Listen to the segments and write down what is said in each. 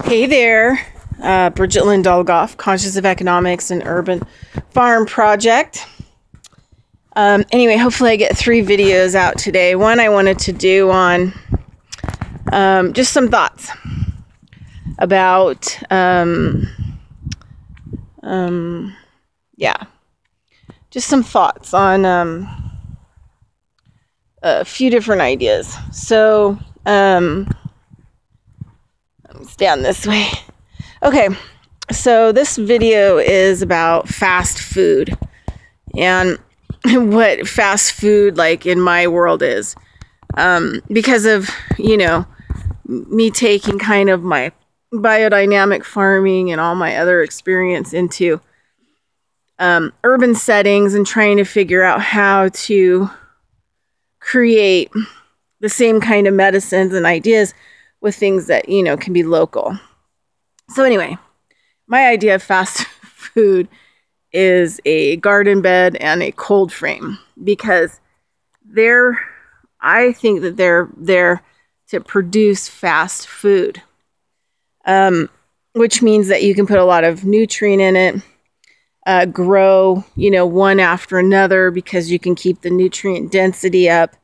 Hey there, Bridget Lynn Dolgoff, Conscious of Economics and Urban Farm Project. Anyway, hopefully I get 3 videos out today. One I wanted to do on just some thoughts about, just some thoughts on a few different ideas. So, stand this way. Okay, so this video is about fast food and what fast food like in my world is, because of, me taking kind of my biodynamic farming and all my other experience into urban settings and trying to figure out how to create the same kind of medicines and ideas with things that, can be local. So anyway, my idea of fast food is a garden bed and a cold frame, because I think that they're there to produce fast food, which means that you can put a lot of nutrient in it, grow, one after another, because you can keep the nutrient density up.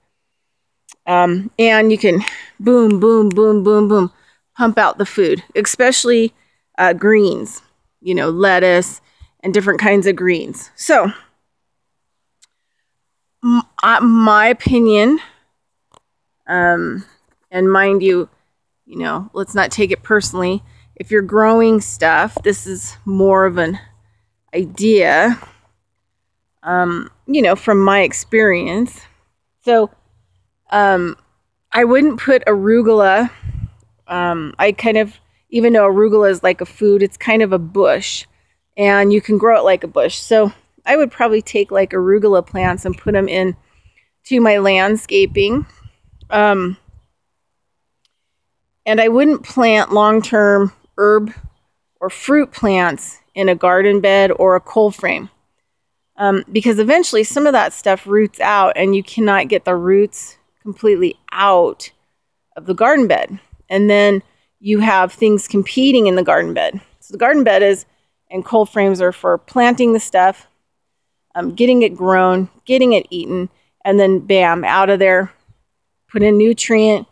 And you can boom, boom, boom, boom, boom, pump out the food, especially greens, lettuce and different kinds of greens. So, my opinion, and mind you, let's not take it personally. If you're growing stuff, this is more of an idea, from my experience. So, I wouldn't put arugula. Even though arugula is like a food, it's kind of a bush, and you can grow it like a bush. So I would probably take like arugula plants and put them in to my landscaping. And I wouldn't plant long-term herb or fruit plants in a garden bed or a cold frame, because eventually some of that stuff roots out, and you cannot get the roots completely out of the garden bed. And then you have things competing in the garden bed. So the garden bed and cold frames are for planting the stuff, getting it grown, getting it eaten, and then bam, out of there, put in nutrient,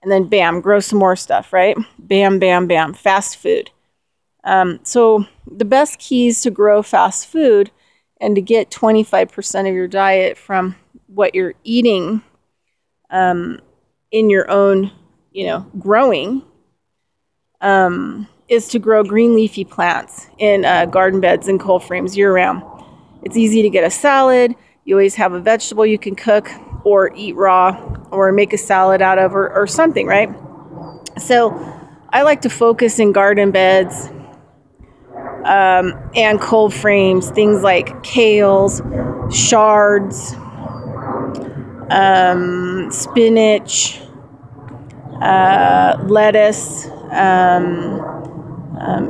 and then bam, grow some more stuff, right? Bam, bam, bam, fast food. So the best keys to grow fast food and to get 25% of your diet from what you're eating in your own, growing, is to grow green leafy plants in garden beds and cold frames year round. It's easy to get a salad. You always have a vegetable you can cook or eat raw or make a salad out of or something, right? So I like to focus in garden beds and cold frames, things like kales, shards, spinach, lettuce,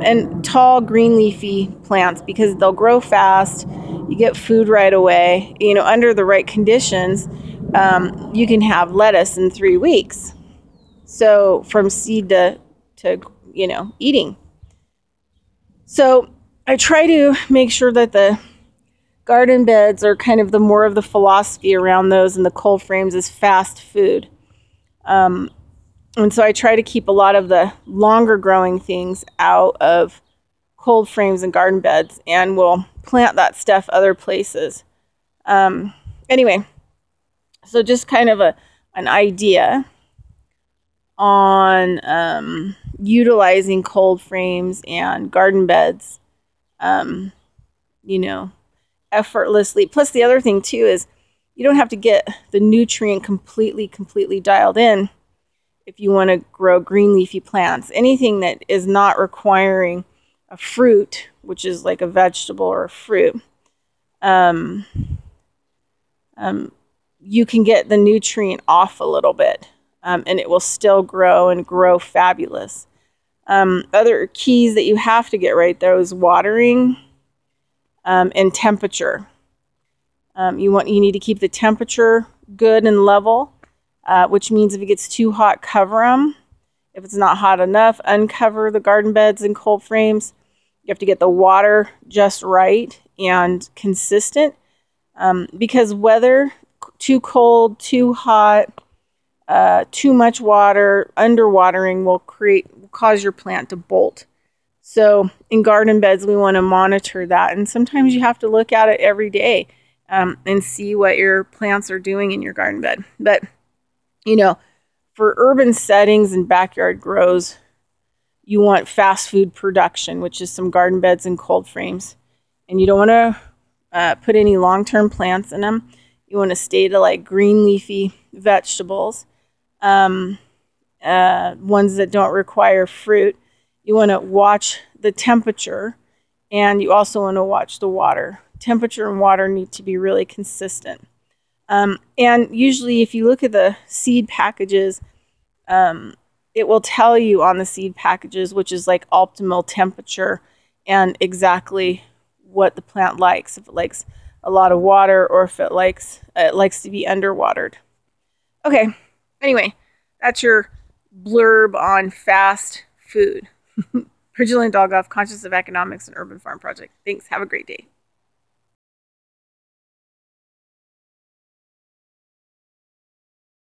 and tall green leafy plants, because they'll grow fast. You get food right away. Under the right conditions, you can have lettuce in 3 weeks. So from seed to eating. So I try to make sure that the garden beds are kind of the more of the philosophy around those, and the cold frames is fast food. And so I try to keep a lot of the longer growing things out of cold frames and garden beds, and we'll plant that stuff other places. Anyway, so just kind of an idea on utilizing cold frames and garden beds, effortlessly. Plus the other thing too is you don't have to get the nutrient completely dialed in if you want to grow green leafy plants. Anything that is not requiring a fruit, which is like a vegetable or a fruit, you can get the nutrient off a little bit, and it will still grow and grow fabulous. Other keys that you have to get right there is watering, and temperature. You need to keep the temperature good and level, which means if it gets too hot, cover them. If it's not hot enough, uncover the garden beds and cold frames. You have to get the water just right and consistent, because weather, too cold, too hot, too much water, underwatering will cause your plant to bolt. So in garden beds, we want to monitor that. And sometimes you have to look at it every day and see what your plants are doing in your garden bed. But, you know, for urban settings and backyard grows, you want fast food production, which is some garden beds and cold frames. And you don't want to put any long-term plants in them. You want to stay to like green leafy vegetables, ones that don't require fruit. You want to watch the temperature, and you also want to watch the water. Temperature and water need to be really consistent. And usually if you look at the seed packages, it will tell you on the seed packages which is like optimal temperature and exactly what the plant likes. If it likes a lot of water or if it likes to be underwatered. Okay, anyway, that's your blurb on fast food. Bridget Dog Off, Conscious of Economics and Urban Farm Project. Thanks. Have a great day.